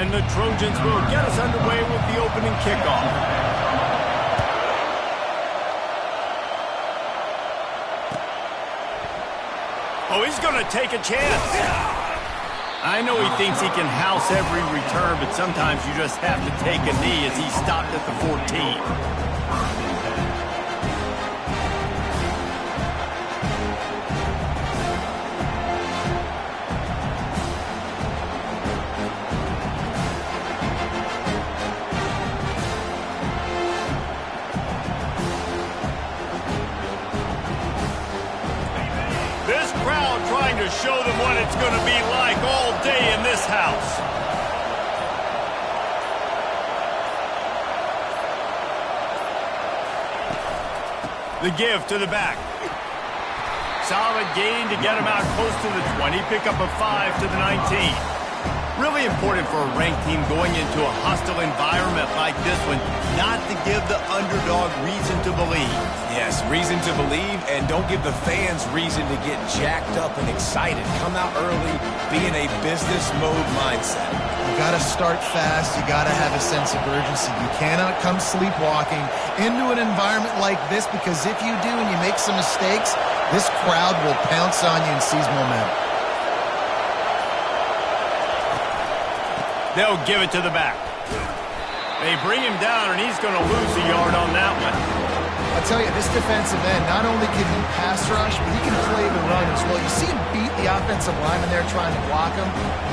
And the Trojans will get us underway with the opening kickoff. Oh, he's going to take a chance. I know he thinks he can house every return, but sometimes you just have to take a knee as he stopped at the 14. To show them what it's going to be like all day in this house. The give to the back. Solid gain to get him out close to the 20. Pick up a 5 to the 19. Really important for a ranked team going into a hostile environment like this one, not to give the underdog reason to believe. Yes, reason to believe, and don't give the fans reason to get jacked up and excited. Come out early, be in a business mode mindset. You got to start fast. You got to have a sense of urgency. You cannot come sleepwalking into an environment like this, because if you do and you make some mistakes, this crowd will pounce on you and seize momentum. They'll give it to the back. They bring him down, and he's going to lose a yard on that one. I'll tell you, this defensive end, not only can he pass rush, but he can play the run as well. You see him beat the offensive lineman there trying to block him,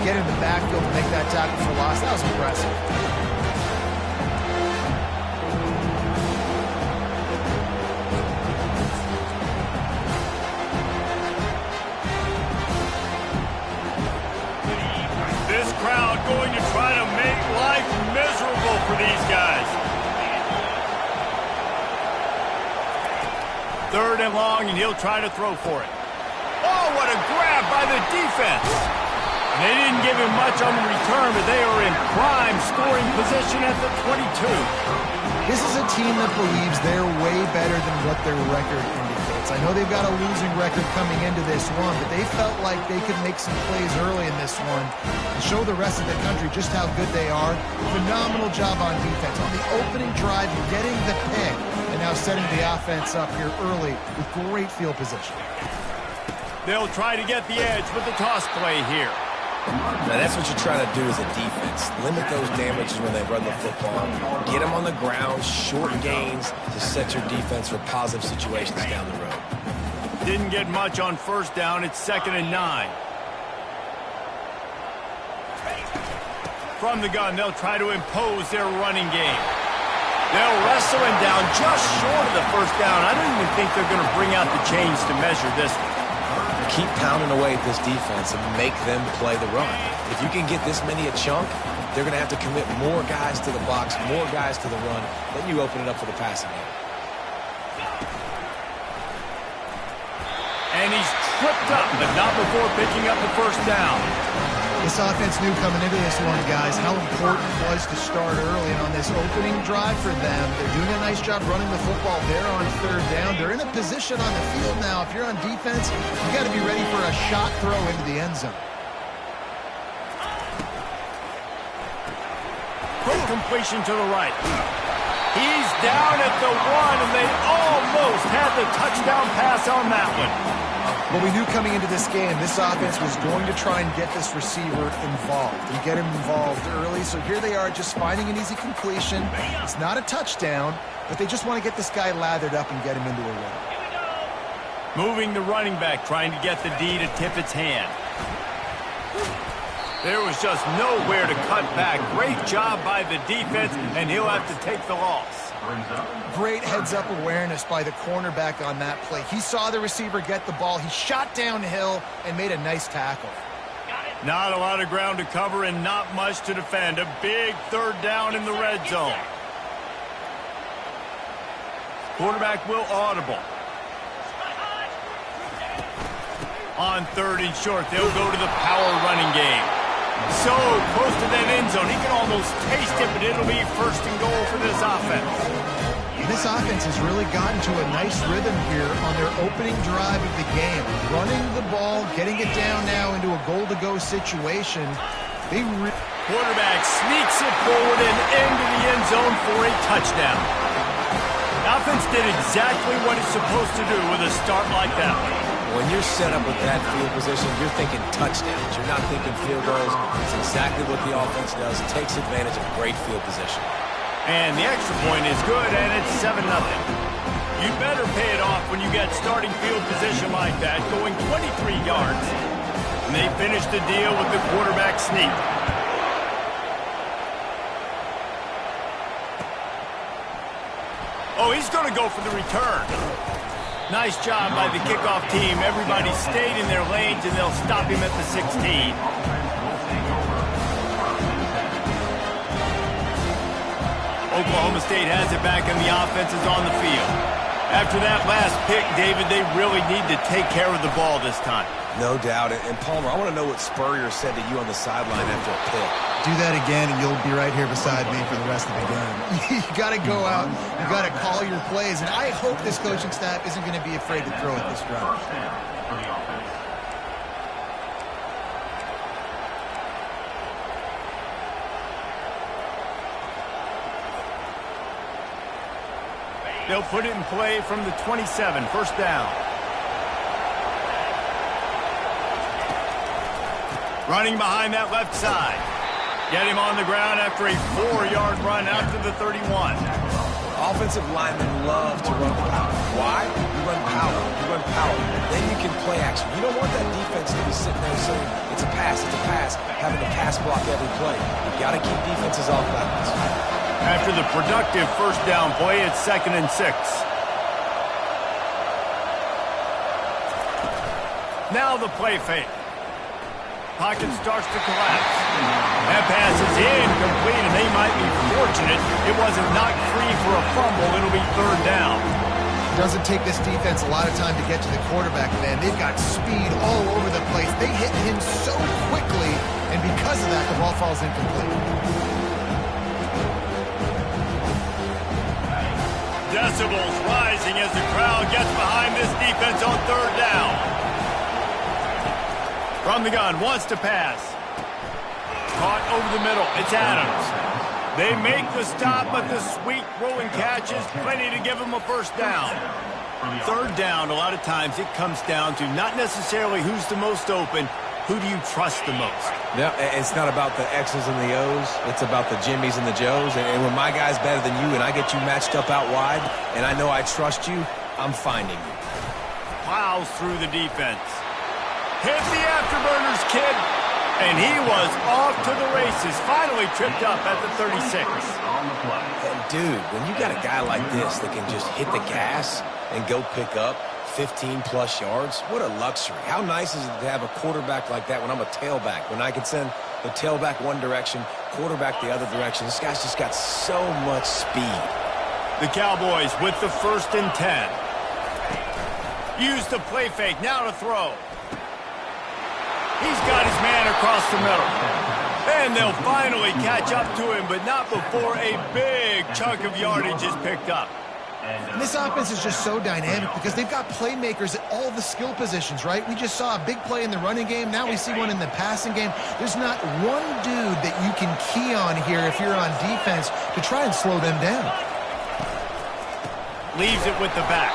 get in the backfield to make that tackle for loss. That was impressive. Going to try to make life miserable for these guys. 3rd and long, and he'll try to throw for it. Oh, what a grab by the defense. And they didn't give him much on the return, but they are in prime scoring position at the 22. This is a team that believes they're way better than what their record indicates. I know they've got a losing record coming into this one, but they felt like they could make some plays early in this one and show the rest of the country just how good they are. Phenomenal job on defense. On the opening drive, getting the pick, and now setting the offense up here early with great field position. They'll try to get the edge with the toss play here. Now that's what you try to do as a defense. Limit those damages when they run the football. Get them on the ground, short gains to set your defense for positive situations down the road. Didn't get much on 1st down. It's 2nd and 9. From the gun, they'll try to impose their running game. They'll wrestle him down just short of the 1st down. I don't even think they're going to bring out the chains to measure this one. Keep pounding away at this defense and make them play the run. If you can get this many a chunk, they're going to have to commit more guys to the box, more guys to the run. Then you open it up for the passing game. And he's tripped up, but not before picking up the 1st down. This offense knew coming into this one, guys, how important it was to start early. And on this opening drive for them, they're doing a nice job running the football there on 3rd down. They're in a position on the field now. If you're on defense, you got to be ready for a shot throw into the end zone. Quick completion to the right. He's down at the 1, and they almost had the touchdown pass on that one. Well, we knew coming into this game, this offense was going to try and get this receiver involved and get him involved early. So here they are just finding an easy completion. It's not a touchdown, but they just want to get this guy lathered up and get him into a run. Moving the running back, trying to get the D to tip its hand. There was just nowhere to cut back. Great job by the defense, and he'll have to take the loss. Great heads-up awareness by the cornerback on that play. He saw the receiver get the ball. He shot downhill and made a nice tackle. Not a lot of ground to cover and not much to defend. A big 3rd down in the red zone. Quarterback will audible. On 3rd and short, they'll go to the power running game. So close to that end zone, he can almost taste it, but it'll be 1st and goal for this offense. This offense has really gotten to a nice rhythm here on their opening drive of the game. Running the ball, getting it down now into a goal-to-go situation. Quarterback sneaks it forward and into the end zone for a touchdown. Offense did exactly what it's supposed to do with a start like that. When you're set up with that field position, you're thinking touchdowns. You're not thinking field goals. It's exactly what the offense does. It takes advantage of great field position. And the extra point is good, and it's 7-0. You better pay it off when you get starting field position like that, going 23 yards. And they finish the deal with the quarterback sneak. Oh, he's going to go for the return. Nice job by the kickoff team. Everybody stayed in their lanes, and they'll stop him at the 16. Oklahoma State has it back, and the offense is on the field. After that last pick, David, they really need to take care of the ball this time. No doubt. And Palmer, I want to know what Spurrier said to you on the sideline after a pick. Do that again, and you'll be right here beside me for the rest of the game. You got to go out. You got to call your plays. And I hope this coaching staff isn't going to be afraid to throw at this run. They'll put it in play from the 27, first down. Running behind that left side. Get him on the ground after a 4-yard run out to the 31. Offensive linemen love to run power. Why? You run power. You run power. Then you can play action. You don't want that defense to be sitting there saying, it's a pass, having to pass block every play. You've got to keep defenses off balance. After the productive first down play, it's 2nd and 6. Now the play fake. Pocket starts to collapse. That pass is incomplete, and they might be fortunate it wasn't knocked free for a fumble. It'll be 3rd down. Doesn't take this defense a lot of time to get to the quarterback, man. They've got speed all over the place. They hit him so quickly, and because of that, the ball falls incomplete. Decibels rising as the crowd gets behind this defense on 3rd down. From the gun, wants to pass. Caught over the middle. It's Adams. They make the stop, but the sweet rolling catch is plenty to give them a first down. 3rd down, a lot of times it comes down to not necessarily who's the most open, who do you trust the most? No, it's not about the X's and the O's. It's about the Jimmys and the Joes. And when my guy's better than you and I get you matched up out wide and I know I trust you, I'm finding you. Plows through the defense. Hit the afterburners, kid. And he was off to the races. Finally tripped up at the 36. And dude, when you got a guy like this that can just hit the gas and go pick up 15-plus yards, what a luxury. How nice is it to have a quarterback like that when I'm a tailback? When I can send the tailback one direction, quarterback the other direction. This guy's just got so much speed. The Cowboys with the 1st and 10. Use the play fake. Now to throw. He's got his man across the middle. And they'll finally catch up to him, but not before a big chunk of yardage is picked up. And this offense is just so dynamic because they've got playmakers at all the skill positions, right? We just saw a big play in the running game. Now we see one in the passing game. There's not one dude that you can key on here if you're on defense to try and slow them down. Leaves it with the back.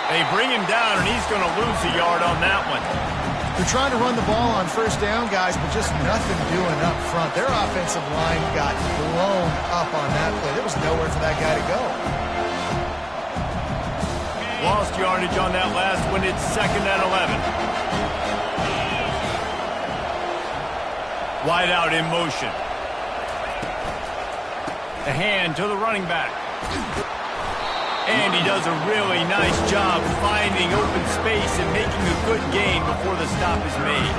They bring him down, and he's going to lose a yard on that one. They're trying to run the ball on first down, guys, but just nothing doing up front. Their offensive line got blown up on that play. There was nowhere for that guy to go. Lost yardage on that last one. It's 2nd and 11. Wide out in motion. The hand to the running back. And he does a really nice job finding open space and making a good gain before the stop is made.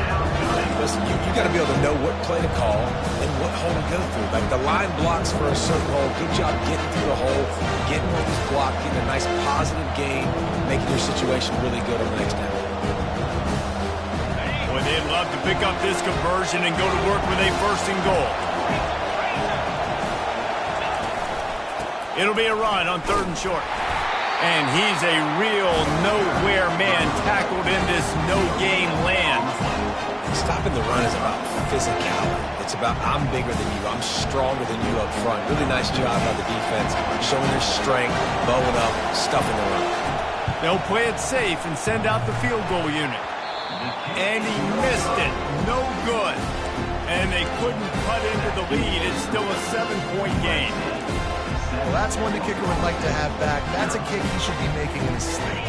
Listen, you got to be able to know what play to call and what hole to go through. Like the line blocks for a certain hole. Good job getting through the hole, getting what was blocked, getting a nice positive gain, making your situation really good on the next down. Boy, they'd love to pick up this conversion and go to work with a 1st and goal. It'll be a run on 3rd and short. And he's a real nowhere man tackled in this no-game land. Stopping the run is about physicality. It's about I'm bigger than you. I'm stronger than you up front. Really nice job by the defense, showing their strength, bowing up, stuffing the run. They'll play it safe and send out the field goal unit. And he missed it. No good. And they couldn't cut into the lead. It's still a 7-point game. Well, that's one the kicker would like to have back. That's a kick he should be making in his sleep.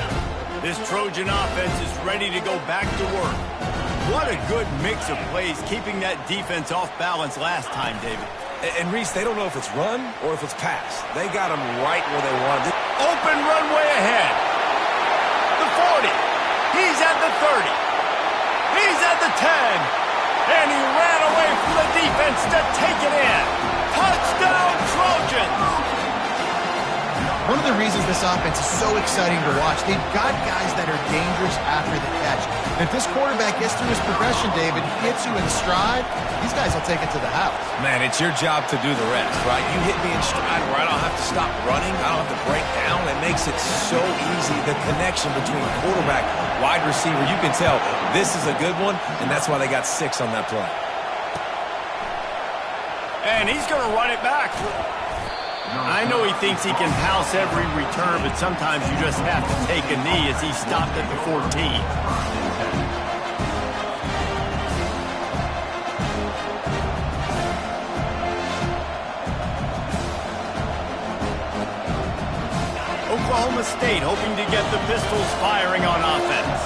This Trojan offense is ready to go back to work. What a good mix of plays, keeping that defense off balance last time, David. And Reese, they don't know if it's run or if it's pass. They got them right where they wanted it. Open runway ahead. The 40. He's at the 30. He's at the 10. And he ran away from the defense to take it in. Touchdown, Trojans! One of the reasons this offense is so exciting to watch, they've got guys that are dangerous after the catch. And if this quarterback gets through his progression, David, hits you in stride, these guys will take it to the house. Man, it's your job to do the rest, right? You hit me in stride where I don't have to stop running. I don't have to break down. It makes it so easy. The connection between quarterback, wide receiver, you can tell this is a good one, and that's why they got 6 on that play. And he's going to run it back. I know he thinks he can house every return, but sometimes you just have to take a knee as he stopped at the 14. Oklahoma State hoping to get the Pistols firing on offense.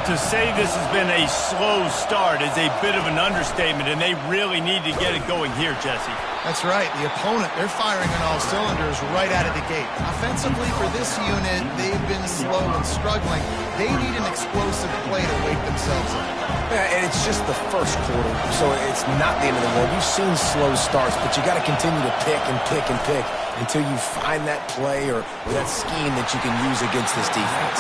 To say this has been a slow start is a bit of an understatement, and they really need to get it going here, Jesse. That's right. The opponent, they're firing on all cylinders right out of the gate. Offensively for this unit, they've been slow and struggling. They need an explosive play to wake themselves up. Yeah, and it's just the first quarter, so it's not the end of the world. We've seen slow starts, but you got to continue to pick and pick and pick until you find that play or that scheme that you can use against this defense.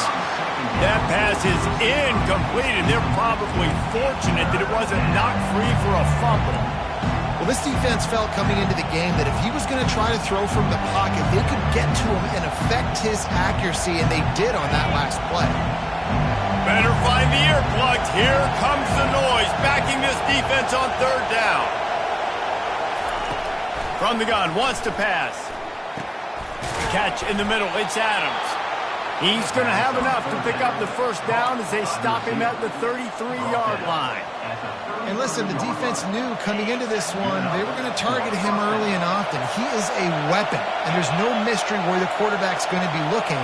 That pass is incomplete, and they're probably fortunate that it wasn't knocked free for a fumble. Well, this defense felt coming into the game that if he was going to try to throw from the pocket, they could get to him and affect his accuracy, and they did on that last play. Better find the earplugs. Here comes the noise, backing this defense on 3rd down. From the gun, wants to pass. Catch in the middle, it's Adams. He's going to have enough to pick up the 1st down as they stop him at the 33-yard line. And listen, the defense knew coming into this one, they were going to target him early and often. He is a weapon, and there's no mystery where the quarterback's going to be looking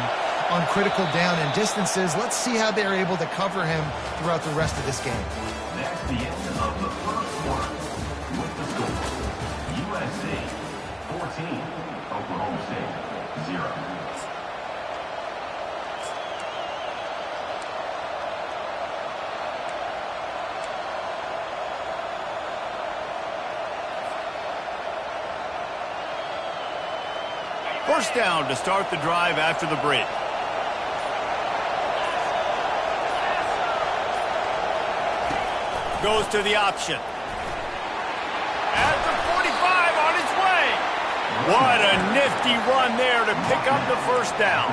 on critical down and distances. Let's see how they're able to cover him throughout the rest of this game. That's the end of the 1st quarter with the score. USC 14, Oklahoma State 0. First down to start the drive after the break. Goes to the option. At the 45 on his way. What a nifty run there to pick up the 1st down.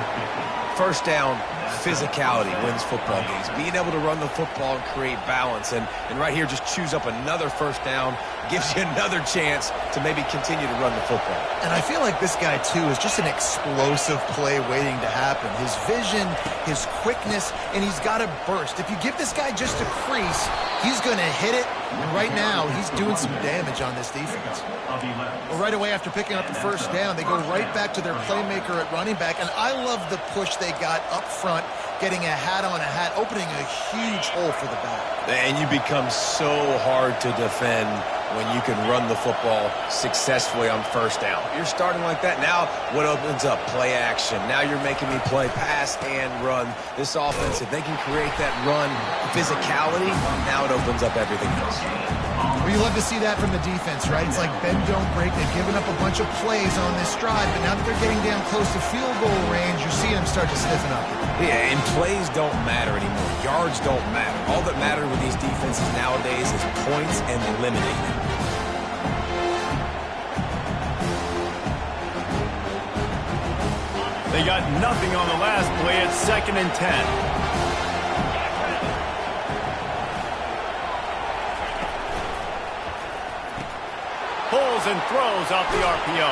1st down, physicality wins football games. Being able to run the football and create balance. And right here, just choose up another 1st down. Gives you another chance to maybe continue to run the football. And I feel like this guy, too, is just an explosive play waiting to happen. His vision, his quickness, and he's got a burst. If you give this guy just a crease, he's going to hit it. And right now, he's doing some damage on this defense. Well, right away after picking up the 1st down, they go right back to their playmaker at running back. And I love the push they got up front, getting a hat on a hat, opening a huge hole for the back. And you become so hard to defend when you can run the football successfully on 1st down. You're starting like that. Now what opens up? Play action. Now you're making me play pass and run. This offense, if they can create that run physicality, now it opens up everything else. Well, you love to see that from the defense, right? It's like bend, don't break. They've given up a bunch of plays on this drive, but now that they're getting down close to field goal range, you're seeing them start to stiffen up. Yeah, and plays don't matter anymore. Yards don't matter. All that matters with these defenses nowadays is points and eliminating them. They got nothing on the last play at 2nd and 10. rolls and throws off the RPO.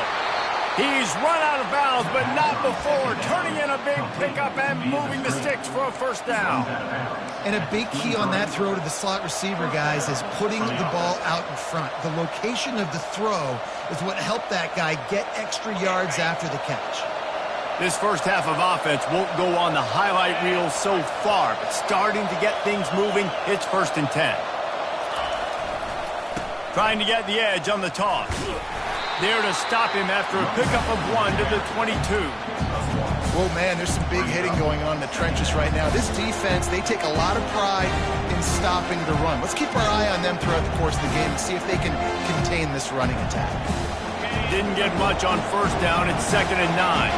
He's run out of bounds, but not before turning in a big pickup and moving the sticks for a first down. And a big key on that throw to the slot receiver, guys, is putting the ball out in front. The location of the throw is what helped that guy get extra yards after the catch. This first half of offense won't go on the highlight reel so far, but starting to get things moving, it's 1st and 10. Trying to get the edge on the toss. There to stop him after a pickup of 1 to the 22. Well, man, there's some big hitting going on in the trenches right now. This defense, they take a lot of pride in stopping the run. Let's keep our eye on them throughout the course of the game and see if they can contain this running attack. Didn't get much on first down. It's 2nd and 9.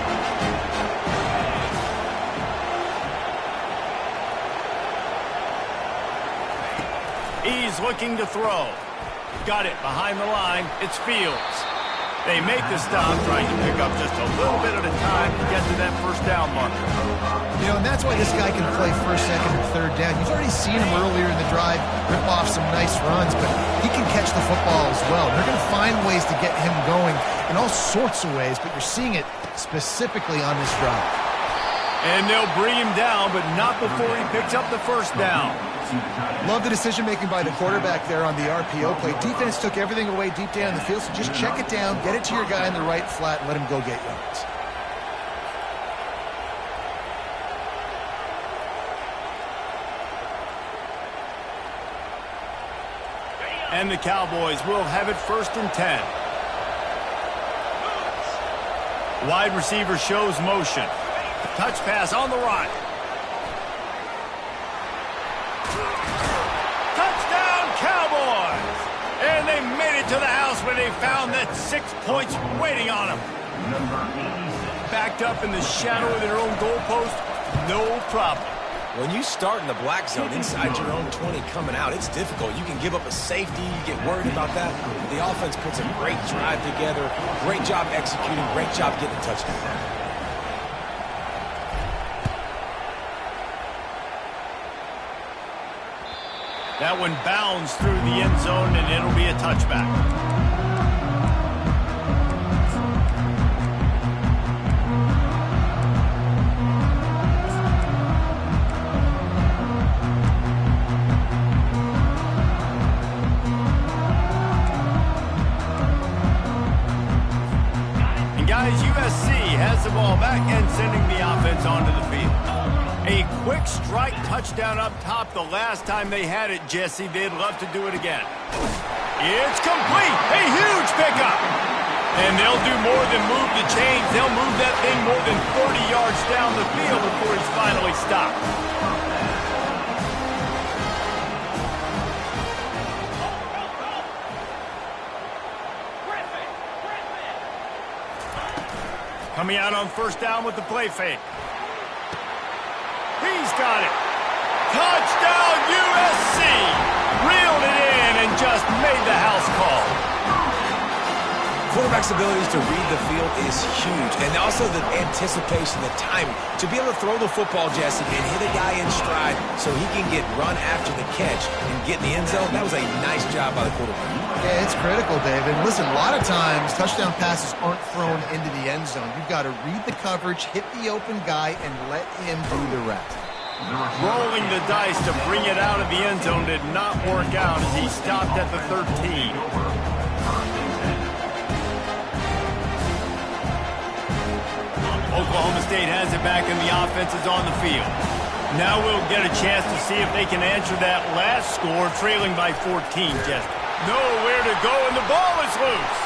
He's looking to throw. Got it behind the line. It's Fields. They make the stop, trying to pick up just a little bit at a time to get to that first down marker. You know, and that's why this guy can play 1st, 2nd, and 3rd down. You've already seen him earlier in the drive rip off some nice runs, but he can catch the football as well. They're going to find ways to get him going in all sorts of ways, but you're seeing it specifically on this drive. And they'll bring him down, but not before he picks up the first down. Love the decision-making by the quarterback there on the RPO play. Defense took everything away deep down in the field, so just check it down, get it to your guy in the right flat, and let him go get yards. And the Cowboys will have it 1st and 10. Wide receiver shows motion. Touch pass on the right. Cowboys! And they made it to the house where they found that 6 points waiting on them. Backed up in the shadow of their own goalpost, no problem. When you start in the black zone inside your own 20 coming out, it's difficult. You can give up a safety, you get worried about that. The offense puts a great drive together, great job executing, great job getting a touchdown. That one bounds through the end zone, and it'll be a touchback. And guys, USC has the ball back and sending the offense onto the field. A quick strike touchdown up top the last time they had it, Jesse. They'd love to do it again. It's complete. A huge pickup. And they'll do more than move the chains. They'll move that thing more than 40 yards down the field before he's finally stopped. Coming out on first down with the play fake. He's got it. Touchdown, USC. Reeled it in and just made the house call. Quarterback's abilities to read the field is huge. And also the anticipation, the timing. To be able to throw the football, Jesse, and hit a guy in stride so he can get run after the catch and get in the end zone, that was a nice job by the quarterback. Yeah, it's critical, David. Listen, a lot of times touchdown passes aren't thrown into the end zone. You've got to read the coverage, hit the open guy, and let him do the rest. Rolling the dice to bring it out of the end zone did not work out as he stopped at the 13. Oklahoma State has it back and the offense is on the field. Now we'll get a chance to see if they can answer that last score, trailing by 14, Jesse. Nowhere to go, and the ball is loose.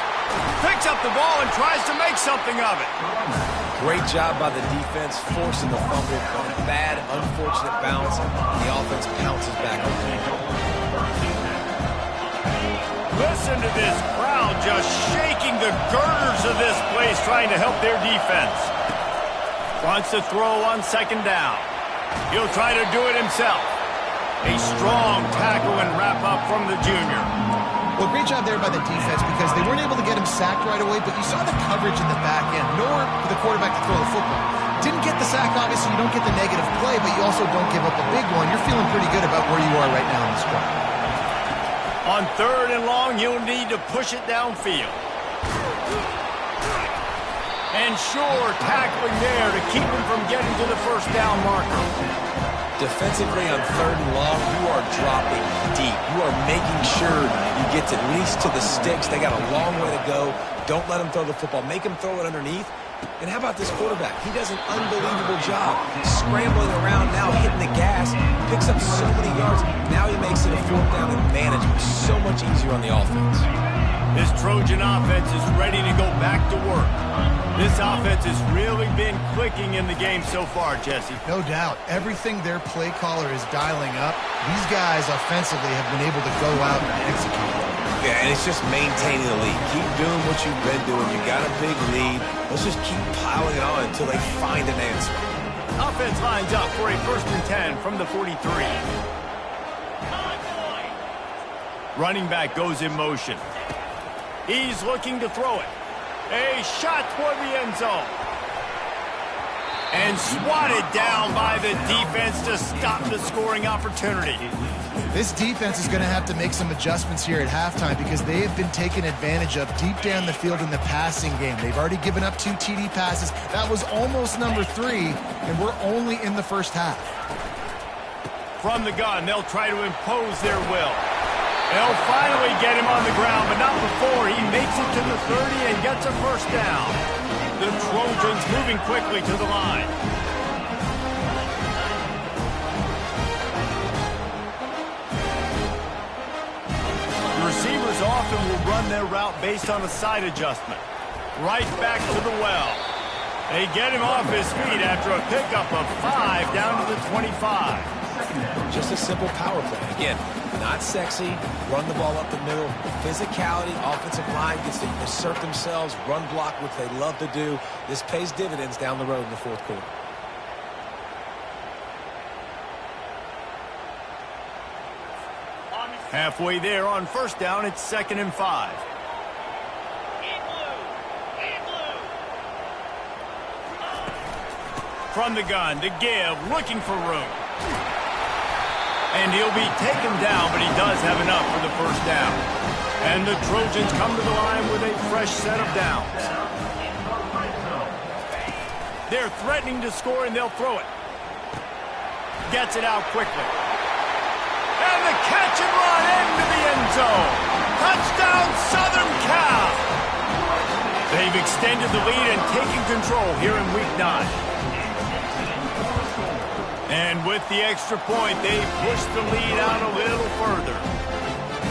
Picks up the ball and tries to make something of it. Great job by the defense, forcing the fumble, but a bad, unfortunate bounce, and the offense pounces back on the field. Listen to this crowd just shaking the girders of this place, trying to help their defense. Wants to throw on second down. He'll try to do it himself. A strong tackle and wrap up from the junior. Well, great job there by the defense because they weren't able to get him sacked right away, but you saw the coverage in the back end. Nowhere for the quarterback to throw the football. Didn't get the sack, obviously. You don't get the negative play, but you also don't give up a big one. You're feeling pretty good about where you are right now in this drive. On third and long, you'll need to push it downfield. And sure tackling there to keep him from getting to the first down marker. Defensively on 3rd and long, you are dropping deep. You are making sure you get at least to the sticks. They got a long way to go. Don't let them throw the football. Make them throw it underneath. And how about this quarterback? He does an unbelievable job scrambling around now, hitting the gas, picks up so many yards. Now he makes it a 4th down and management. So much easier on the offense. This Trojan offense is ready to go back to work. This offense has really been clicking in the game so far, Jesse. No doubt. Everything their play caller is dialing up, these guys offensively have been able to go out and execute. Yeah, and it's just maintaining the lead. Keep doing what you've been doing. You got a big lead. Let's just keep piling it on until they find an answer. Offense lines up for a 1st and 10 from the 43. Running back goes in motion. He's looking to throw it. A shot toward the end zone. And swatted down by the defense to stop the scoring opportunity. This defense is going to have to make some adjustments here at halftime because they have been taken advantage of deep down the field in the passing game. They've already given up 2 TD passes. That was almost number 3, and we're only in the first half. From the gun, they'll try to impose their will. They'll finally get him on the ground, but not before he makes it to the 30 and gets a 1st down. The Trojans moving quickly to the line. The receivers often will run their route based on a side adjustment. Right back to the well. They get him off his feet after a pickup of 5 down to the 25. Just a simple power play. Again, not sexy, run the ball up the middle, physicality, offensive line gets to assert themselves, run block, which they love to do. This pays dividends down the road in the 4th quarter. Halfway there on 1st down, it's 2nd and 5. From the gun to give, looking for room. And he'll be taken down, but he does have enough for the 1st down. And the Trojans come to the line with a fresh set of downs. They're threatening to score, and they'll throw it. Gets it out quickly. And the catch and run into the end zone. Touchdown, Southern Cal! They've extended the lead and taken control here in Week 9. And with the extra point, they push the lead out a little further.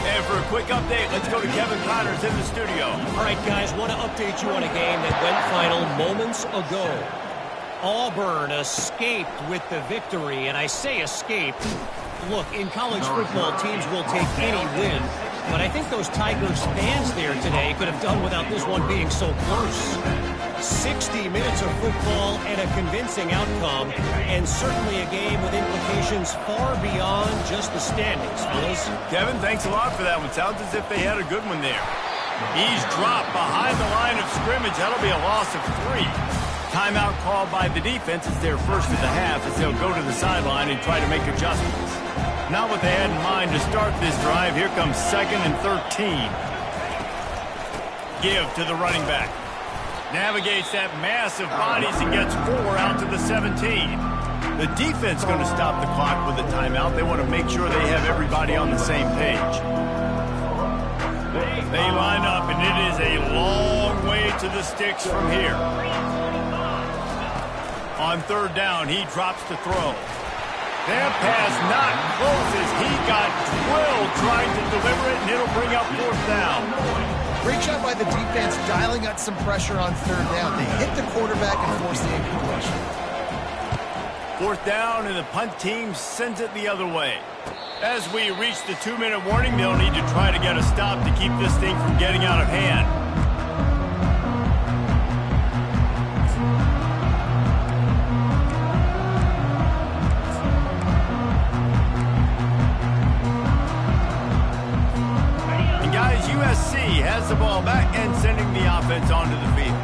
And for a quick update, let's go to Kevin Connors in the studio. All right, guys, want to update you on a game that went final moments ago. Auburn escaped with the victory, and I say escaped. Look, in college football, teams will take any win, but I think those Tigers fans there today could have done without this one being so close. 60 minutes of football and a convincing outcome, and certainly a game with implications far beyond just the standings, fellas. Kevin, thanks a lot for that one. Sounds as if they had a good one there. He's dropped behind the line of scrimmage. That'll be a loss of 3. Timeout called by the defense is their first of the half as they'll go to the sideline and try to make adjustments. Not what they had in mind to start this drive. Here comes 2nd and 13. Give to the running back. Navigates that mass of bodies and gets 4 out to the 17. The defense going to stop the clock with a timeout. They want to make sure they have everybody on the same page. They line up, and it is a long way to the sticks from here. On 3rd down, he drops to throw. That pass not close as he got drilled trying to deliver it, and it'll bring up 4th down. Great job by the defense dialing up some pressure on 3rd down. They hit the quarterback and force the incompletion. 4th down, and the punt team sends it the other way. As we reach the 2-minute warning, they'll need to try to get a stop to keep this thing from getting out of hand. USC has the ball back and sending the offense onto the field.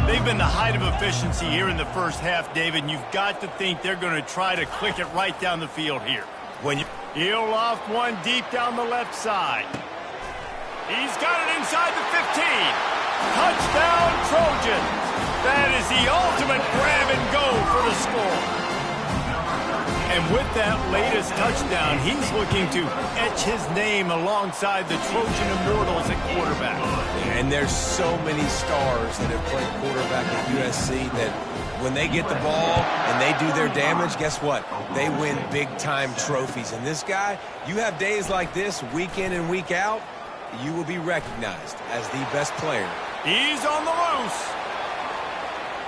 They've been the height of efficiency here in the first half, David, and you've got to think they're going to try to click it right down the field here. He'll loft one deep down the left side. He's got it inside the 15. Touchdown, Trojans! That is the ultimate grab and go for the score. And with that latest touchdown, he's looking to etch his name alongside the Trojan Immortals at quarterback. And there's so many stars that have played quarterback at USC that when they get the ball and they do their damage, guess what? They win big-time trophies. And this guy, you have days like this, week in and week out, you will be recognized as the best player. He's on the loose.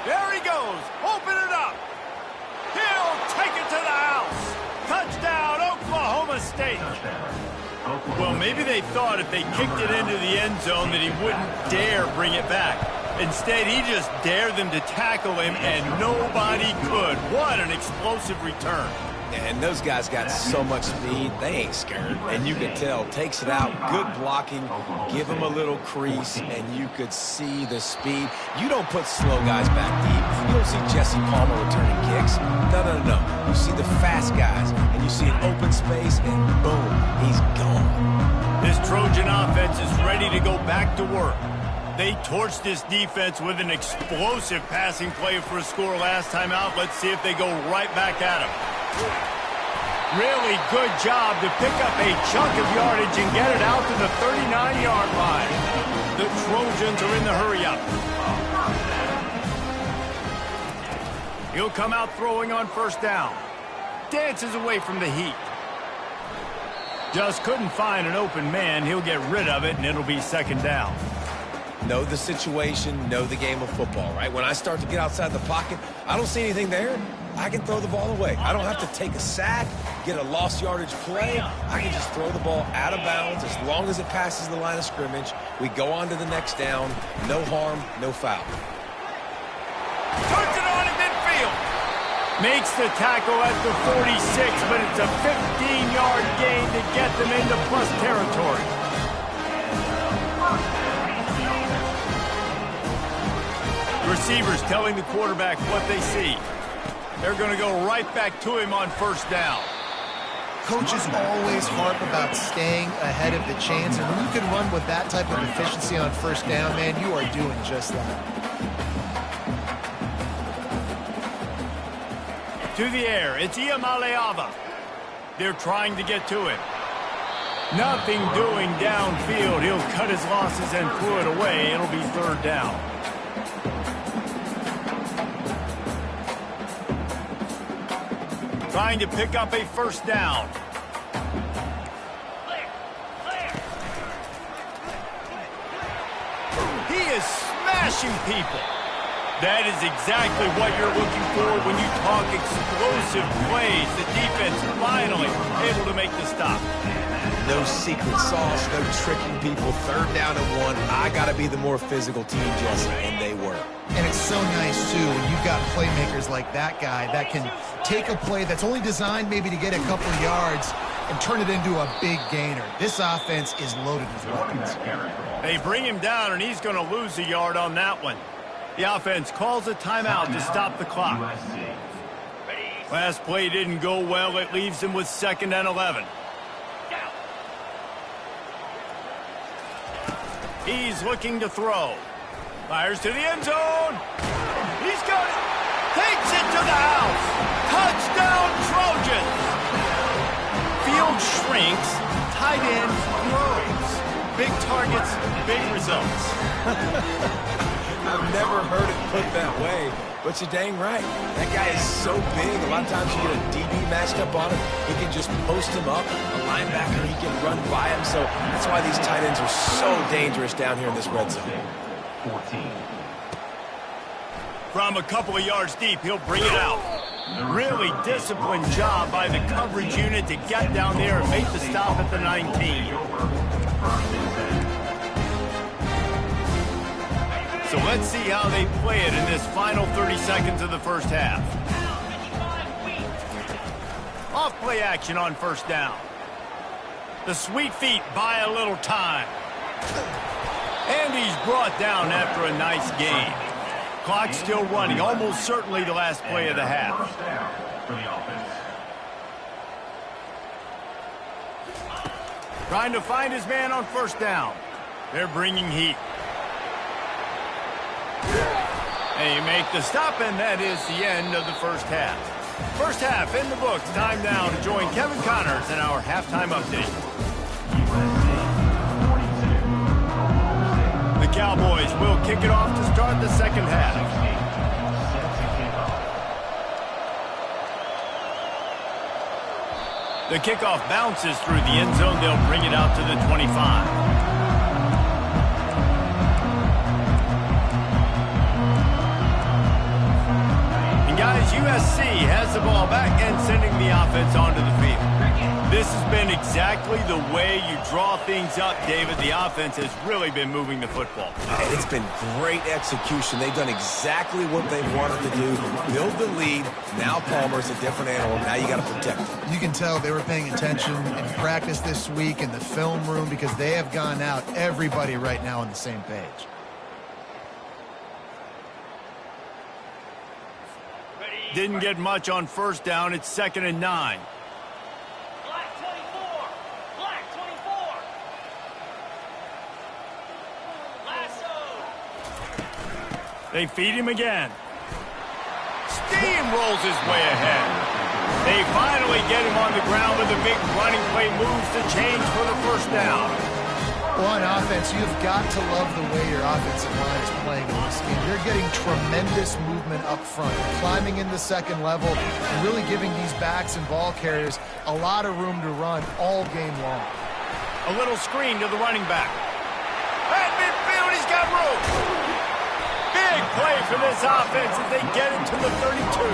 There he goes. Open it up. He'll take it to the house. Touchdown, Oklahoma State. Well, maybe they thought if they kicked it into the end zone that he wouldn't dare bring it back. Instead, he just dared them to tackle him, and nobody could. What an explosive return. And those guys got so much speed, they ain't scared. And you can tell, takes it out, good blocking, give him a little crease, and you could see the speed. You don't put slow guys back deep. You don't see Jesse Palmer returning kicks. No. You see the fast guys, and you see an open space, and boom, he's gone. This Trojan offense is ready to go back to work. They torched this defense with an explosive passing play for a score last time out. Let's see if they go right back at him. Really good job to pick up a chunk of yardage and get it out to the 39-yard line. The Trojans are in the hurry-up. He'll come out throwing on first down. Dances away from the heat. Just couldn't find an open man. He'll get rid of it, and it'll be second down. Know the situation, know the game of football, right? When I start to get outside the pocket, I don't see anything there. I can throw the ball away. I don't have to take a sack, get a lost yardage play. I can just throw the ball out of bounds as long as it passes the line of scrimmage. We go on to the next down. No harm, no foul. Turns it on in midfield. Makes the tackle at the 46, but it's a 15-yard gain to get them into plus territory. Receivers telling the quarterback what they see. They're going to go right back to him on first down. Coaches always harp about staying ahead of the chains, and when you can run with that type of efficiency on first down, man, you are doing just that. To the air, it's Iamaleava. They're trying to get to him. Nothing doing downfield. He'll cut his losses and throw it away. It'll be third down. Trying to pick up a first down. He is smashing people. That is exactly what you're looking for when you talk explosive plays. The defense finally able to make the stop. No secret sauce, no tricking people. Third down and 1. I got to be the more physical team, Jesse, and they were. And it's so nice, too, when you've got playmakers like that guy that can take a play that's only designed maybe to get a couple of yards and turn it into a big gainer. This offense is loaded with weapons. They bring him down, and he's going to lose a yard on that one. The offense calls a timeout to stop the clock. Last play didn't go well. It leaves him with 2nd and 11. He's looking to throw. Fires to the end zone. He's got it. Takes it to the house. Touchdown, Trojans. Field shrinks. Tight end grows. Big targets, big results. I've never heard it put that way, but you're dang right. That guy is so big. A lot of times you get a DB matched up on him. He can just post him up. A linebacker, he can run by him. So that's why these tight ends are so dangerous down here in this red zone. 14. From a couple of yards deep, he'll bring it out. Really disciplined job by the coverage unit to get down there and make the stop at the 19. So let's see how they play it in this final 30 seconds of the first half. Off play action on first down. The sweet feet buy a little time. And he's brought down after a nice gain. Clock still running, almost certainly the last play of the half. First down for the offense. Trying to find his man on first down. They're bringing heat. And you make the stop, and that is the end of the first half. First half in the books. Time now to join Kevin Connors in our halftime update. The Cowboys will kick it off to start the second half. The kickoff bounces through the end zone. They'll bring it out to the 25. Guys, USC has the ball back and sending the offense onto the field. This has been exactly the way you draw things up, David. The offense has really been moving the football. And it's been great execution. They've done exactly what they've wanted to do. Build the lead. Now Palmer's a different animal. Now you got to protect him. You can tell they were paying attention in practice this week in the film room because they have gone out, everybody right now on the same page. Didn't get much on first down. It's 2nd and 9. Black 24. Black 24. Lasso. They feed him again. Steamrolls his way ahead. They finally get him on the ground with a big running play moves to change for the first down. Well, on offense, you've got to love the way your offensive line is playing in this game. They're getting tremendous movement up front, climbing in the second level, and really giving these backs and ball carriers a lot of room to run all game long. A little screen to the running back. At midfield, he's got room. Big play for this offense as they get into the 32.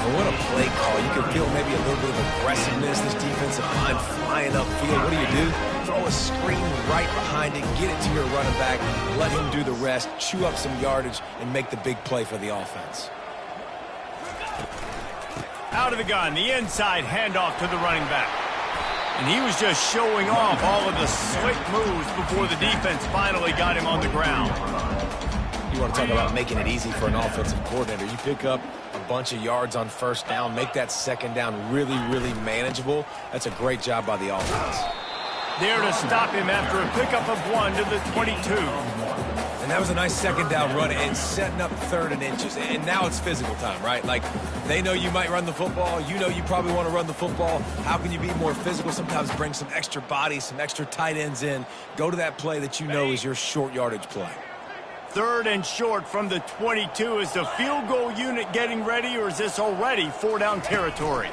And what a play call. You can feel maybe a little bit of aggressiveness. This defensive line flying upfield. What do? Throw a screen right behind it, get it to your running back, let him do the rest, chew up some yardage, and make the big play for the offense. Out of the gun, the inside handoff to the running back. And he was just showing off all of the slick moves before the defense finally got him on the ground. You want to talk about making it easy for an offensive coordinator. You pick up a bunch of yards on first down, make that second down really, really manageable. That's a great job by the offense. There to stop him after a pickup of 1 to the 22. And that was a nice second down run and setting up 3rd and inches. And now it's physical time, right? Like, they know you might run the football. You know you probably want to run the football. How can you be more physical? Sometimes bring some extra bodies, some extra tight ends in. Go to that play that you know is your short yardage play. 3rd and short from the 22. Is the field goal unit getting ready, or is this already 4-down territory?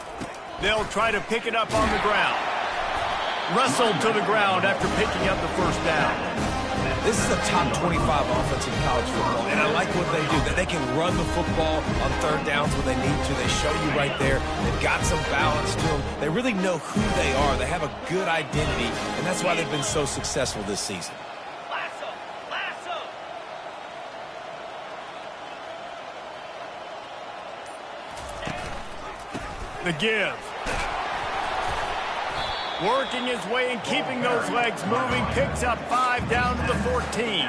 They'll try to pick it up on the ground. Wrestled to the ground after picking up the first down. This is a top 25 offense in college football, and I like what they do. That they can run the football on 3rd downs when they need to. They show you right there. They've got some balance to them. They really know who they are. They have a good identity, and that's why they've been so successful this season. Lasso. Lasso. The give. Working his way and keeping those legs moving. Picks up 5 down to the 14.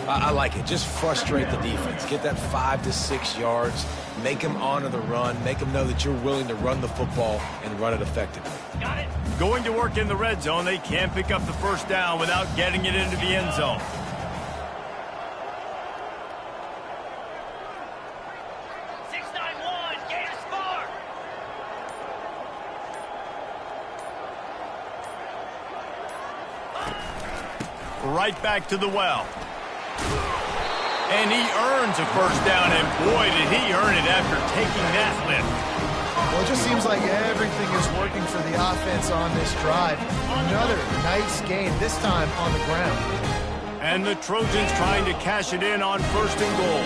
I like it. Just frustrate the defense. Get that 5 to 6 yards. Make them honor the run. Make them know that you're willing to run the football and run it effectively. Got it. Going to work in the red zone. They can't pick up the first down without getting it into the end zone. Right back to the well. And he earns a first down, and boy, did he earn it after taking that lift. Well, it just seems like everything is working for the offense on this drive. Another nice game, this time on the ground. And the Trojans trying to cash it in on 1st and goal.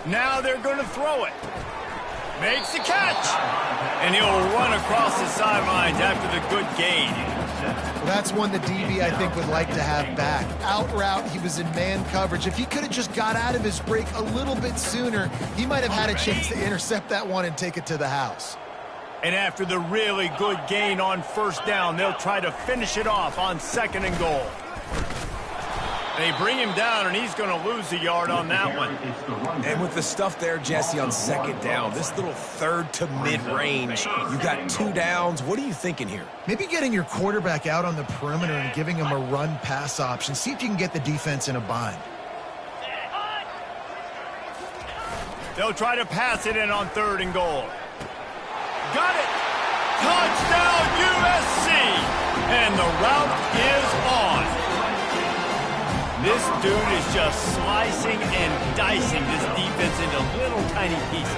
Now they're going to throw it. Makes the catch. And he'll run across the sidelines after the good gain. Well, that's one the DB, I think, would like to have back. Out route, he was in man coverage. If he could have just got out of his break a little bit sooner, he might have had a chance to intercept that one and take it to the house. And after the really good gain on 1st down, they'll try to finish it off on 2nd and goal. They bring him down, and he's going to lose a yard on that one. And with the stuff there, Jesse, on second down, this little third to mid-range, you got 2 downs. What are you thinking here? Maybe getting your quarterback out on the perimeter and giving him a run-pass option. See if you can get the defense in a bind. They'll try to pass it in on 3rd and goal. Got it! Touchdown, USC! And the route is on. This dude is just slicing and dicing this defense into little tiny pieces.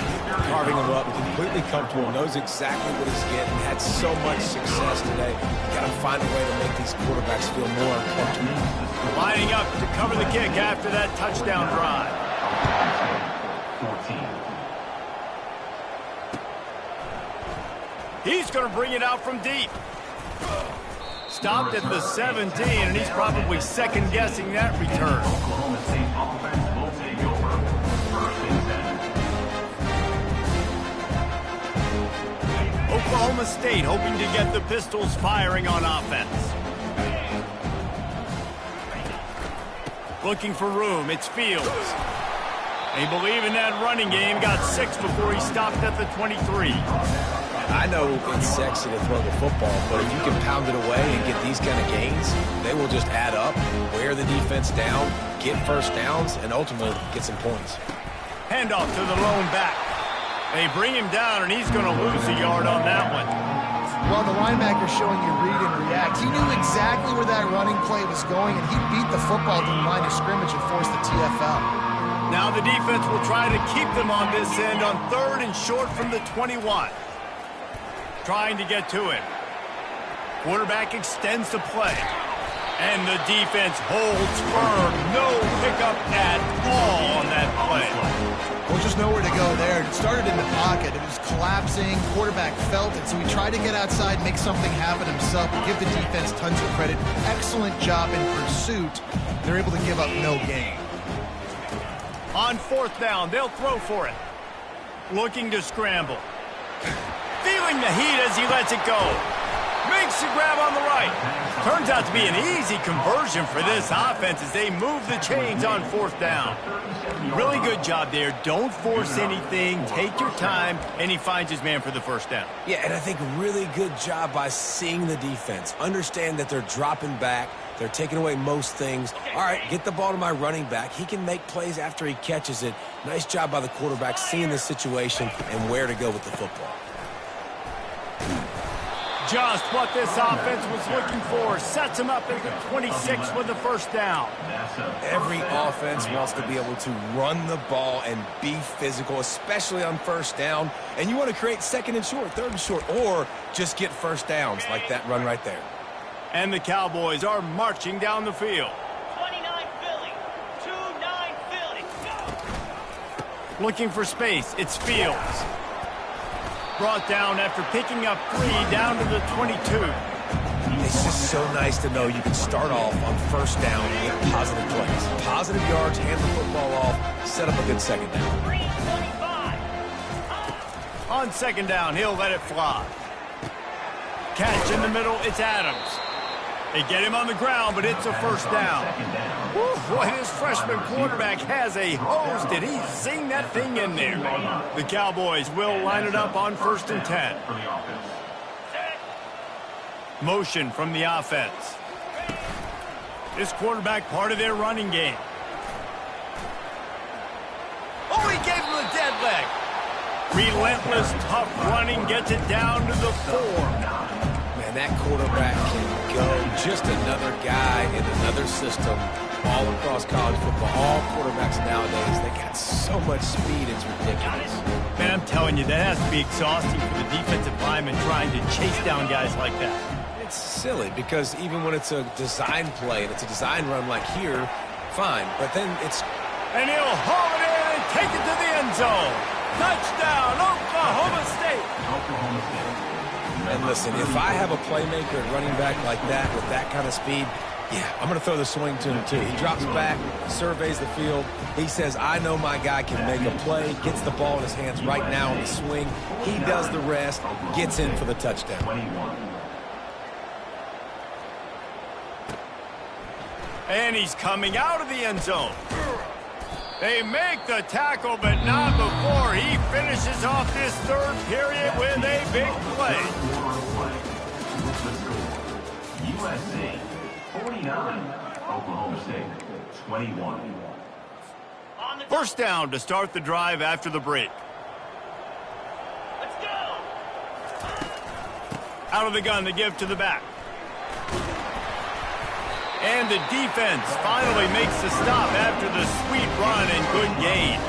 Carving him up, completely comfortable, knows exactly what he's getting, had so much success today. You got to find a way to make these quarterbacks feel more uncomfortable. Lining up to cover the kick after that touchdown drive. 14. He's going to bring it out from deep. Stopped at the 17, and he's probably second-guessing that return. Oklahoma State offense will take over. 1st and 10. Oklahoma State hoping to get the Pistols firing on offense. Looking for room, it's Fields. They believe in that running game, got 6 before he stopped at the 23. I know it's sexy to throw the football, but if you can pound it away and get these kind of gains, they will just add up, wear the defense down, get first downs, and ultimately get some points. Handoff to the lone back. They bring him down, and he's going to lose a yard on that one. Well, the linebacker's showing you read and react. He knew exactly where that running play was going, and he beat the football to the line of scrimmage and forced the TFL. Now the defense will try to keep them on this end on 3rd and short from the 21. Trying to get to him. Quarterback extends the play. And the defense holds firm. No pickup at all on that play. Well, just nowhere to go there. It started in the pocket. It was collapsing. Quarterback felt it, so he tried to get outside, make something happen himself, but give the defense tons of credit. Excellent job in pursuit. They're able to give up no gain. On 4th down, they'll throw for it. Looking to scramble. Feeling the heat as he lets it go. Makes the grab on the right. Turns out to be an easy conversion for this offense as they move the chains on 4th down. Really good job there. Don't force anything. Take your time. And he finds his man for the 1st down. Yeah, and I think really good job by seeing the defense. Understand that they're dropping back. They're taking away most things. All right, get the ball to my running back. He can make plays after he catches it. Nice job by the quarterback seeing the situation and where to go with the football. Just what this offense was looking for. Sets him up at the 26 with the 1st down. Every offense wants to be able to run the ball and be physical, especially on 1st down. And you want to create 2nd and short, 3rd and short, or just get 1st downs like that run right there. And the Cowboys are marching down the field. 29 Philly. 2-9 Philly. Go. Looking for space. It's Fields. Brought down after picking up 3 down to the 22. It's just so nice to know you can start off on 1st down with positive plays. Positive yards, hand the football off, set up a good 2nd down. 325. On 2nd down, he'll let it fly. Catch in the middle, it's Adams. They get him on the ground, but it's a 1st down. Woo, boy, this freshman quarterback has a hose. Did he sing that thing in there? The Cowboys will line it up on 1st and 10. Motion from the offense. This quarterback part of their running game. Oh, he gave him a dead leg. Relentless, tough running gets it down to the 4. Man, that quarterback can go. Just another guy in another system all across college football. All quarterbacks nowadays, they got so much speed, it's ridiculous. Man, I'm telling you, that has to be exhausting for the defensive lineman trying to chase down guys like that. It's silly because even when it's a design play and it's a design run like here, fine. But then it's... And he'll haul it in and take it to the end zone. Touchdown, Oklahoma State. Oklahoma State. And listen, if I have a playmaker at running back like that with that kind of speed, yeah, I'm going to throw the swing to him too. He drops back, surveys the field. He says, I know my guy can make a play, gets the ball in his hands right now on the swing. He does the rest, gets in for the touchdown. 21. And he's coming out of the end zone. They make the tackle, but not before he finishes off this third period with a big play. USC 49, Oklahoma State 21. First down to start the drive after the break. Let's go. Out of the gun to give to the back. And the defense finally makes the stop after the sweet run and good gain.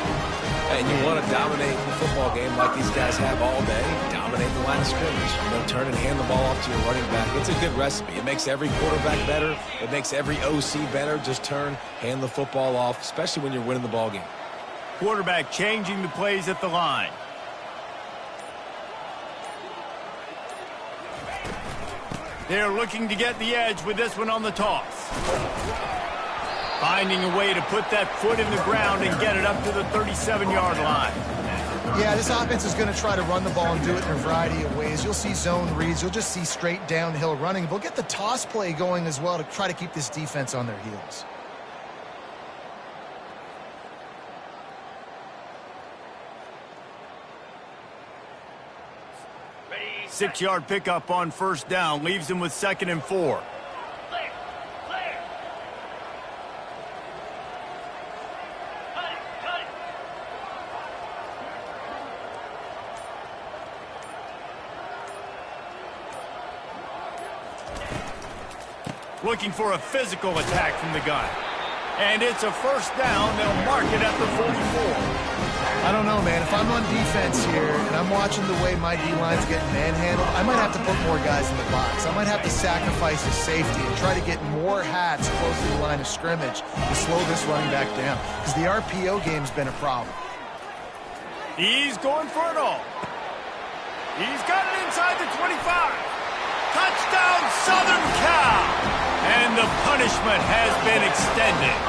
And you want to dominate the football game like these guys have all day. Dominate the line of scrimmage. You know, turn and hand the ball off to your running back. It's a good recipe. It makes every quarterback better. It makes every OC better. Just turn, hand the football off, especially when you're winning the ball game. Quarterback changing the plays at the line. They're looking to get the edge with this one on the toss. Finding a way to put that foot in the ground and get it up to the 37-yard line. Yeah, this offense is going to try to run the ball and do it in a variety of ways. You'll see zone reads. You'll just see straight downhill running. They'll get the toss play going as well to try to keep this defense on their heels. Ready, 6-yard pickup on first down leaves them with 2nd and 4. clear, clear. Cut it, cut it. Looking for a physical attack from the gun. And it's a first down. They'll mark it at the 44. I don't know, man. If I'm on defense here and I'm watching the way my D-line's getting manhandled, I might have to put more guys in the box. I might have to sacrifice his safety and try to get more hats close to the line of scrimmage to slow this running back down, because the RPO game's been a problem. He's going for it all. He's got it inside the 25. Touchdown, Southern Cal! And the punishment has been extended.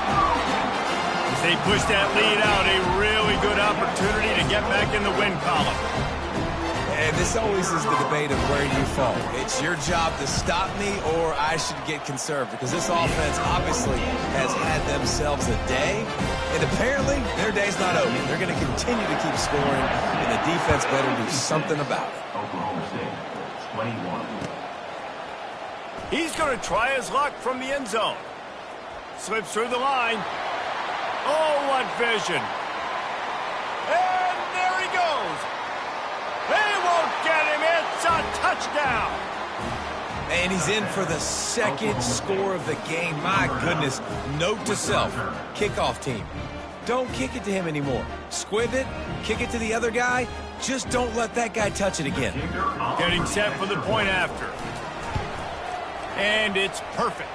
As they push that lead out, a really good opportunity to get back in the win column. And this always is the debate of where you fall. It's your job to stop me, or I should get conserved, because this offense obviously has had themselves a day, and apparently their day's not over. They're going to continue to keep scoring, and the defense better do something about it. Oklahoma State 21. He's going to try his luck from the end zone. Slips through the line. Oh, what vision. And there he goes. They won't get him. It's a touchdown. And he's in for the second score of the game. My goodness. Note to self, kickoff team. Don't kick it to him anymore. Squib it, kick it to the other guy. Just don't let that guy touch it again. Getting set for the point after. And it's perfect.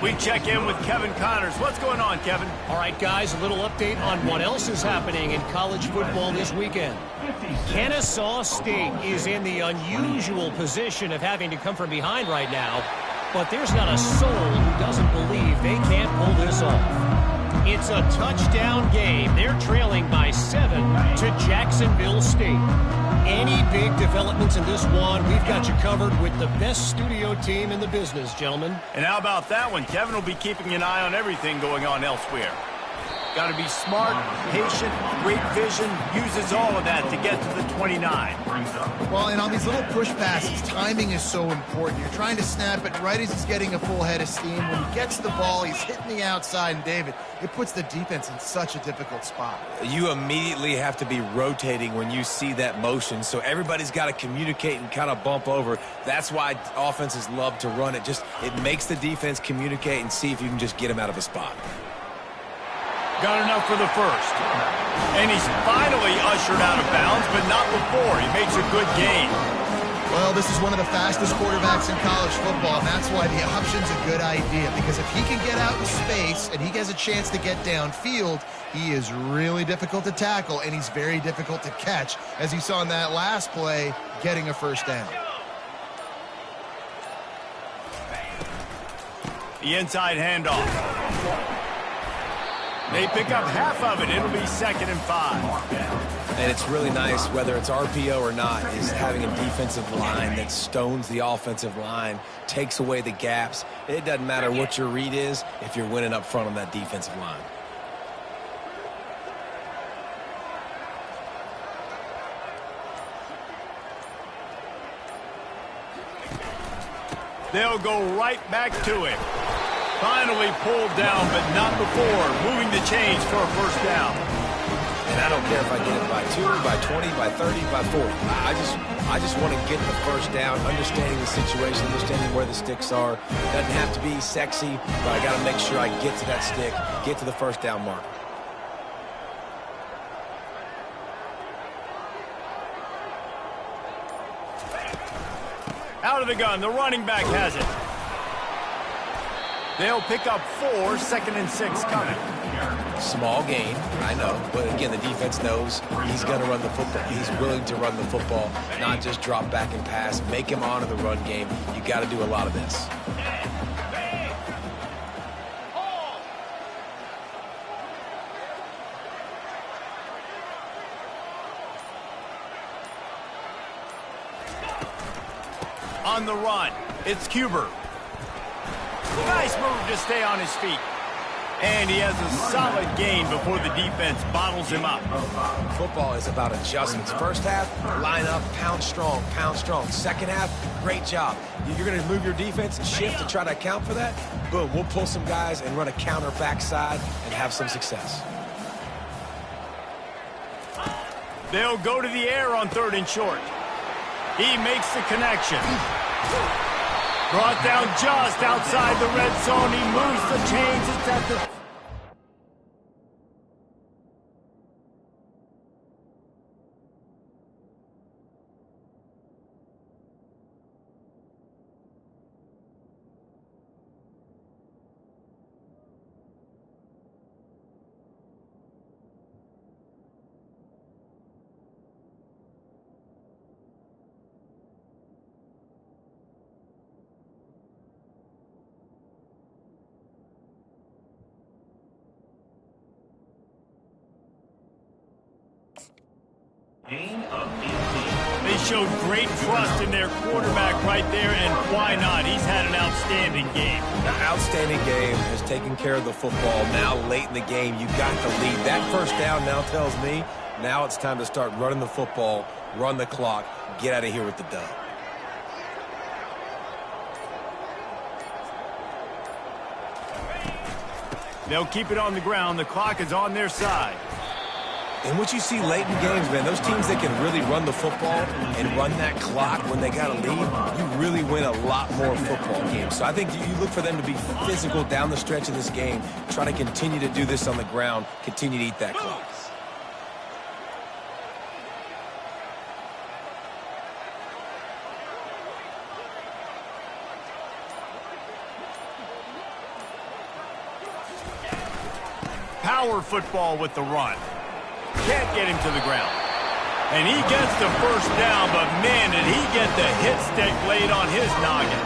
We check in with Kevin Connors. What's going on, Kevin? All right, guys, a little update on what else is happening in college football this weekend. Kennesaw State is in the unusual position of having to come from behind right now, but there's not a soul who doesn't believe they can't pull this off. It's a touchdown game. They're trailing by 7 to Jacksonville State. Any big developments in this one, we've got you covered with the best studio team in the business, gentlemen. And how about that one? Kevin will be keeping an eye on everything going on elsewhere. Got to be smart, patient, great vision, uses all of that to get to the 29. Well, and on these little push passes, timing is so important. You're trying to snap it right as he's getting a full head of steam. When he gets the ball, he's hitting the outside, and David, it puts the defense in such a difficult spot. You immediately have to be rotating when you see that motion, so everybody's got to communicate and kind of bump over. That's why offenses love to run it. It makes the defense communicate and see if you can just get him out of a spot. Got enough for the first. And he's finally ushered out of bounds, but not before. He makes a good gain. Well, this is one of the fastest quarterbacks in college football, and that's why the option's a good idea, because if he can get out in space and he has a chance to get downfield, he is really difficult to tackle, and he's very difficult to catch, as you saw in that last play, getting a first down. The inside handoff. They pick up half of it. It'll be 2nd and 5. And it's really nice, whether it's RPO or not, is having a defensive line that stones the offensive line, takes away the gaps. It doesn't matter what your read is if you're winning up front on that defensive line. They'll go right back to it. Finally pulled down, but not before moving the chains for a first down. And I don't care if I get it by 2, by 20, by 30, by 40. I just want to get the first down, understanding the situation, understanding where the sticks are. Doesn't have to be sexy, but I got to make sure I get to that stick, get to the first down mark. Out of the gun, the running back has it. They'll pick up 4, 2nd and 6 coming. Small gain, I know, but again, the defense knows he's going to run the football. He's willing to run the football, not just drop back and pass, make him honor the run game. You got to do a lot of this. On the run, it's Cuber. Nice move to stay on his feet. And he has a solid gain before the defense bottles him up. Football is about adjustments. First half, line up, pound strong, pound strong. Second half, great job. You're going to move your defense and shift to try to account for that. Boom, we'll pull some guys and run a counter backside and have some success. They'll go to the air on 3rd and short. He makes the connection. Brought down just outside the red zone. He moves the chains. It's at the... Gain of 18. They showed great trust in their quarterback right there, and why not? He's had an outstanding game. An outstanding game, has taken care of the football. Now late in the game, you got the lead. That first down now tells me now it's time to start running the football, run the clock, get out of here with the dub. They'll keep it on the ground. The clock is on their side. And what you see late in games, man, those teams that can really run the football and run that clock when they got a lead, you really win a lot more football games. So I think you look for them to be physical down the stretch of this game, try to continue to do this on the ground, continue to eat that clock. Power football with the run. Can't get him to the ground. And he gets the first down, but man, did he get the hit stick laid on his noggin.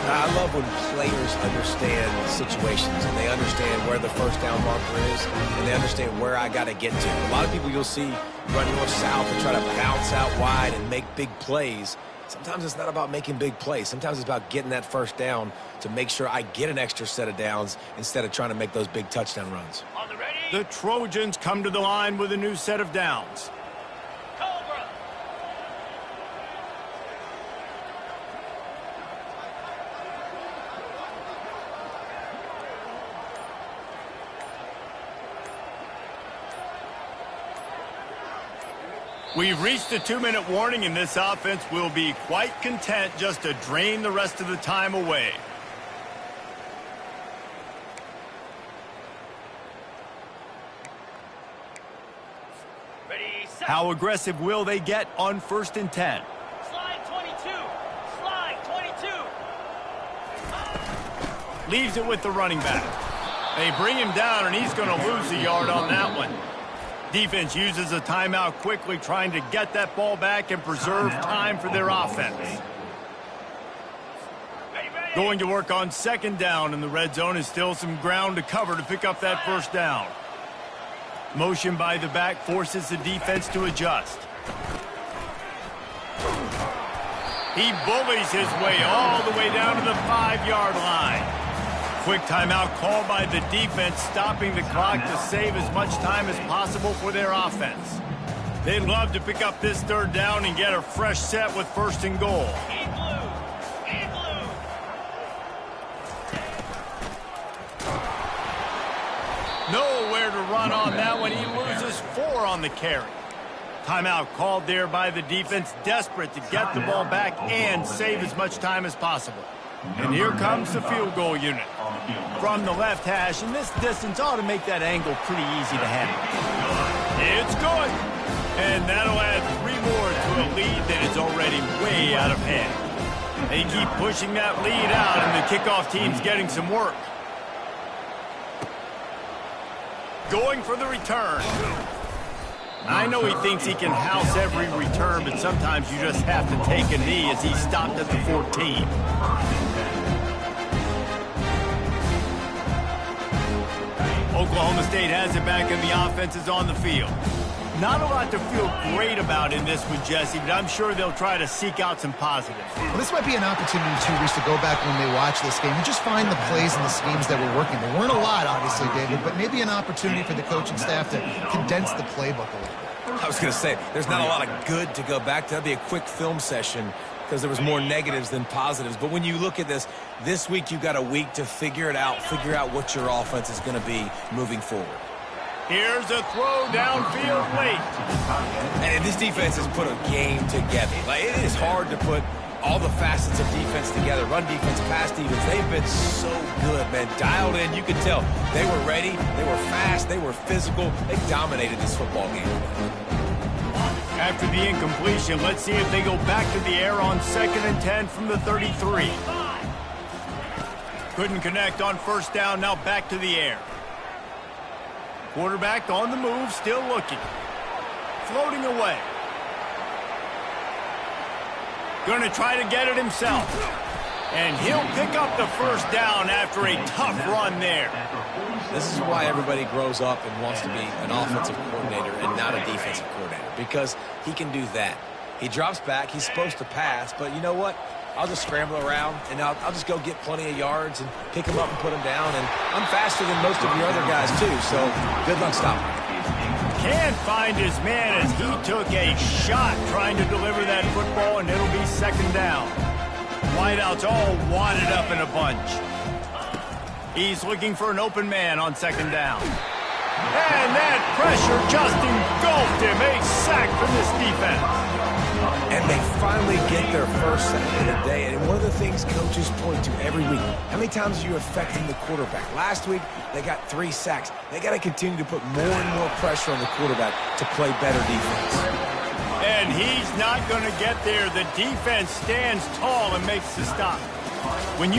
I love when players understand situations and they understand where the first down marker is and they understand where I got to get to. A lot of people you'll see run north-south and try to bounce out wide and make big plays. Sometimes it's not about making big plays. Sometimes it's about getting that first down to make sure I get an extra set of downs instead of trying to make those big touchdown runs. On the ready? The Trojans come to the line with a new set of downs. Cobra. We've reached a 2-minute warning, and this offense will be quite content just to drain the rest of the time away. Ready, set. How aggressive will they get on 1st and 10? Slide 22. Slide 22. Leaves it with the running back. They bring him down, and he's going to lose a yard on that one. Defense uses a timeout quickly, trying to get that ball back and preserve time for their offense. Ready, ready. Going to work on 2nd down, and the red zone is still some ground to cover to pick up that first down. Motion by the back forces the defense to adjust. He bullies his way all the way down to the 5-yard line. Quick timeout called by the defense, stopping the clock to save as much time as possible for their offense. They'd love to pick up this third down and get a fresh set with 1st and goal. In blue. In blue. Nowhere to run on that one. He loses 4 on the carry. Timeout called there by the defense, desperate to get the ball back and save as much time as possible. And here comes the field goal unit. From the left hash, and this distance ought to make that angle pretty easy to handle. It's good. And that'll add 3 more to a lead that is already way out of hand. They keep pushing that lead out, and the kickoff team's getting some work. Going for the return. I know he thinks he can house every return, but sometimes you just have to take a knee as he stopped at the 14. Oklahoma State has it back and the offense is on the field. Not a lot to feel great about in this one, Jesse, but I'm sure they'll try to seek out some positives. Well, this might be an opportunity, too, Reese, to go back when they watch this game and just find the plays and the schemes that were working. There weren't a lot, obviously, David, but maybe an opportunity for the coaching staff to condense the playbook a little bit. I was going to say, there's not a lot of good to go back to. That'd be a quick film session because there was more negatives than positives. But when you look at this week you've got a week to figure it out, figure out what your offense is going to be moving forward. Here's a throw downfield late. And this defense has put a game together. Like, it is hard to put all the facets of defense together. Run defense, pass defense. They've been so good, man. Dialed in. You can tell they were ready. They were fast. They were physical. They dominated this football game. After the incompletion, let's see if they go back to the air on 2nd and 10 from the 33. Couldn't connect on 1st down. Now back to the air. Quarterback on the move, still looking. Floating away. Going to try to get it himself. And he'll pick up the 1st down after a tough run there. This is why everybody grows up and wants to be an offensive coordinator and not a defensive coordinator, because he can do that. He drops back. He's supposed to pass, but you know what? I'll just scramble around, and I'll just go get plenty of yards and pick him up and put him down. And I'm faster than most of your other guys, too, so good luck stopping him. Can't find his man as he took a shot trying to deliver that football, and it'll be 2nd down. Wideouts all wadded up in a bunch. He's looking for an open man on 2nd down. And that pressure just engulfed him. A sack from this defense. And they finally get their first sack of the day. And one of the things coaches point to every week, how many times are you affecting the quarterback? Last week, they got 3 sacks. They got to continue to put more and more pressure on the quarterback to play better defense. And he's not going to get there. The defense stands tall and makes the stop. When you